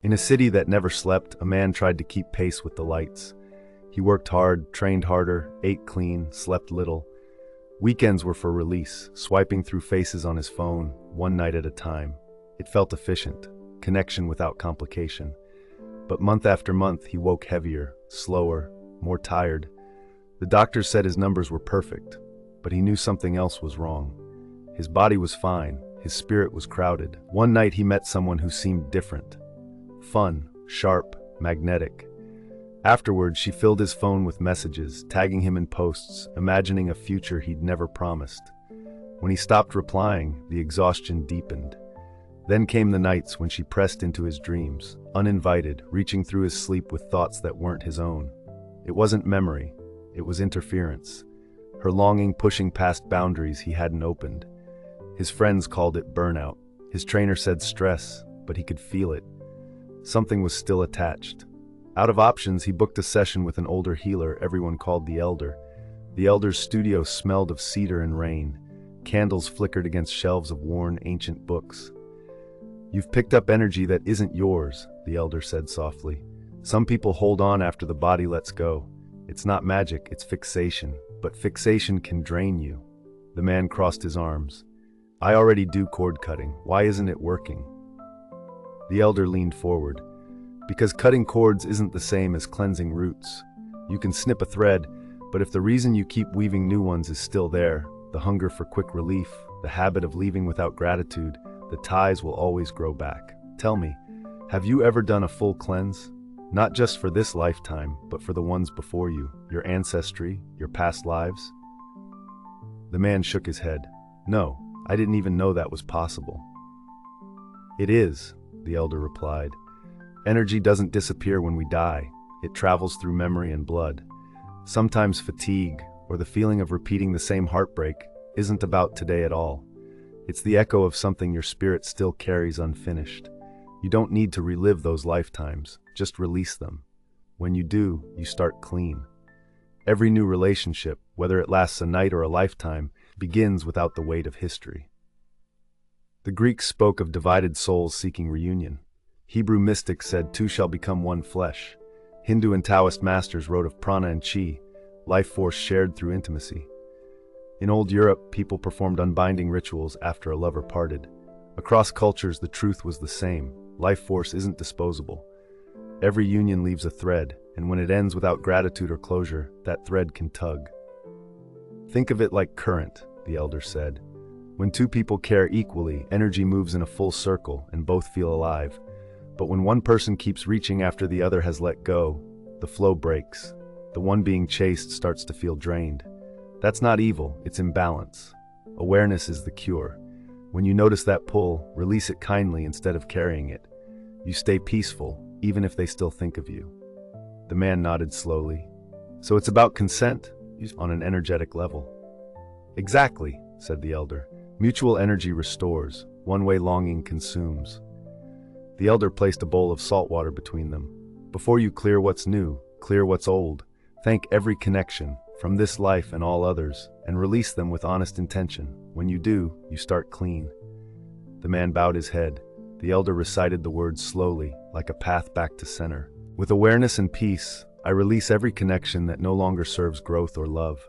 In a city that never slept, a man tried to keep pace with the lights. He worked hard, trained harder, ate clean, slept little. Weekends were for release, swiping through faces on his phone, one night at a time. It felt efficient, connection without complication. But month after month, he woke heavier, slower, more tired. The doctors said his numbers were perfect, but he knew something else was wrong. His body was fine, his spirit was crowded. One night he met someone who seemed different. Fun, sharp, magnetic. Afterwards, she filled his phone with messages, tagging him in posts, imagining a future he'd never promised. When he stopped replying, the exhaustion deepened. Then came the nights when she pressed into his dreams, uninvited, reaching through his sleep with thoughts that weren't his own. It wasn't memory, it was interference. Her longing pushing past boundaries he hadn't opened. His friends called it burnout. His trainer said stress, but he could feel it. Something was still attached. Out of options, he booked a session with an older healer everyone called the Elder. The Elder's studio smelled of cedar and rain. Candles flickered against shelves of worn, ancient books. "You've picked up energy that isn't yours," the Elder said softly. "Some people hold on after the body lets go. It's not magic, it's fixation. But fixation can drain you." The man crossed his arms. "I already do cord cutting. Why isn't it working?" The Elder leaned forward. "Because cutting cords isn't the same as cleansing roots. You can snip a thread, but if the reason you keep weaving new ones is still there, the hunger for quick relief, the habit of leaving without gratitude, the ties will always grow back. Tell me, have you ever done a full cleanse? Not just for this lifetime, but for the ones before you, your ancestry, your past lives?" The man shook his head. "No, I didn't even know that was possible." "It is," the Elder replied. "Energy doesn't disappear when we die. It travels through memory and blood. Sometimes fatigue, or the feeling of repeating the same heartbreak, isn't about today at all. It's the echo of something your spirit still carries unfinished. You don't need to relive those lifetimes, just release them. When you do, you start clean. Every new relationship, whether it lasts a night or a lifetime, begins without the weight of history." The Greeks spoke of divided souls seeking reunion. Hebrew mystics said two shall become one flesh. Hindu and Taoist masters wrote of prana and chi, life force shared through intimacy. In old Europe, people performed unbinding rituals after a lover parted. Across cultures, the truth was the same. Life force isn't disposable. Every union leaves a thread, and when it ends without gratitude or closure, that thread can tug. "Think of it like current," the Elder said. "When two people care equally, energy moves in a full circle and both feel alive. But when one person keeps reaching after the other has let go, the flow breaks. The one being chased starts to feel drained. That's not evil, it's imbalance. Awareness is the cure. When you notice that pull, release it kindly instead of carrying it. You stay peaceful, even if they still think of you." The man nodded slowly. "So it's about consent, on an energetic level." "Exactly," said the Elder. "Mutual energy restores, one-way longing consumes." The Elder placed a bowl of salt water between them. "Before you clear what's new, clear what's old. Thank every connection, from this life and all others, and release them with honest intention. When you do, you start clean." The man bowed his head. The Elder recited the words slowly, like a path back to center. "With awareness and peace, I release every connection that no longer serves growth or love.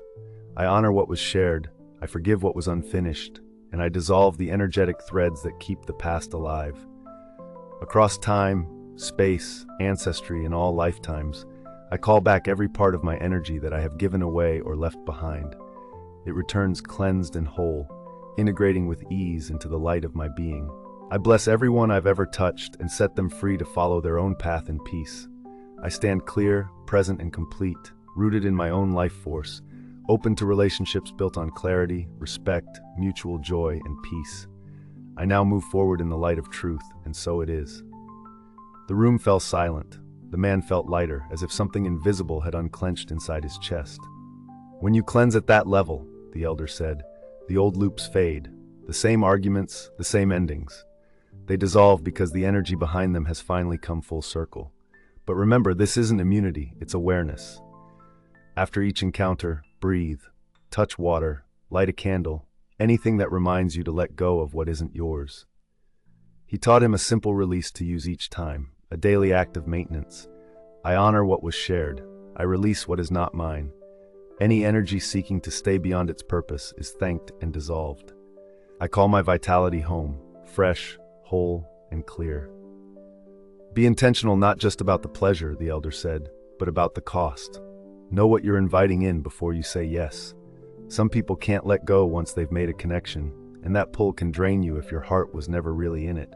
I honor what was shared, I forgive what was unfinished, and I dissolve the energetic threads that keep the past alive. Across time, space, ancestry, and all lifetimes, I call back every part of my energy that I have given away or left behind. It returns cleansed and whole, integrating with ease into the light of my being. I bless everyone I've ever touched and set them free to follow their own path in peace. I stand clear, present, and complete, rooted in my own life force, open to relationships built on clarity, respect, mutual joy, and peace. I now move forward in the light of truth, and so it is." The room fell silent. The man felt lighter, as if something invisible had unclenched inside his chest. "When you cleanse at that level," the Elder said, "the old loops fade. The same arguments, the same endings. They dissolve because the energy behind them has finally come full circle. But remember, this isn't immunity, it's awareness. After each encounter, breathe, touch water, light a candle, anything that reminds you to let go of what isn't yours." He taught him a simple release to use each time. a daily act of maintenance. I honor what was shared. I release what is not mine. Any energy seeking to stay beyond its purpose is thanked and dissolved. I call my vitality home, fresh, whole, and clear. Be intentional not just about the pleasure, the elder said, but about the cost. Know what you're inviting in before you say yes. Some people can't let go once they've made a connection, and that pull can drain you if your heart was never really in it.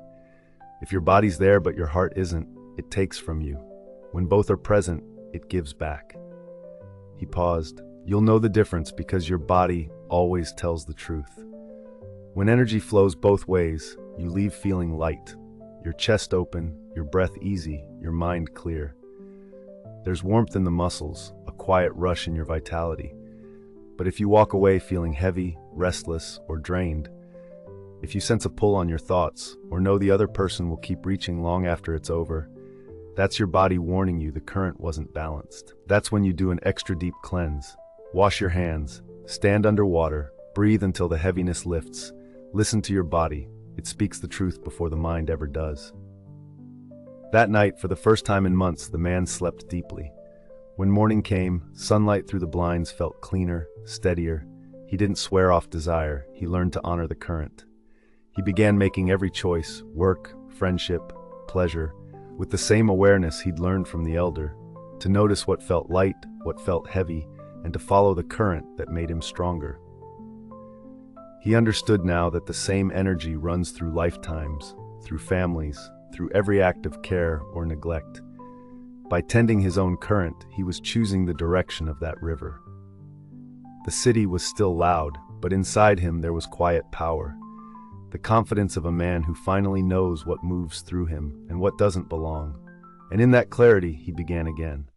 If your body's there but your heart isn't, it takes from you. When both are present, it gives back. He paused. You'll know the difference because your body always tells the truth. When energy flows both ways, you leave feeling light, your chest open, your breath easy, your mind clear. There's warmth in the muscles, a quiet rush in your vitality. But if you walk away feeling heavy, restless, or drained, if you sense a pull on your thoughts, or know the other person will keep reaching long after it's over, that's your body warning you the current wasn't balanced. That's when you do an extra deep cleanse. Wash your hands, stand under water, breathe until the heaviness lifts. Listen to your body. It speaks the truth before the mind ever does. That night, for the first time in months, the man slept deeply. When morning came, sunlight through the blinds felt cleaner, steadier. He didn't swear off desire. He learned to honor the current. He began making every choice, work, friendship, pleasure, with the same awareness he'd learned from the elder, to notice what felt light, what felt heavy, and to follow the current that made him stronger. He understood now that the same energy runs through lifetimes, through families, through every act of care or neglect. By tending his own current, he was choosing the direction of that river. The city was still loud, but inside him there was quiet power, the confidence of a man who finally knows what moves through him and what doesn't belong. And in that clarity, he began again.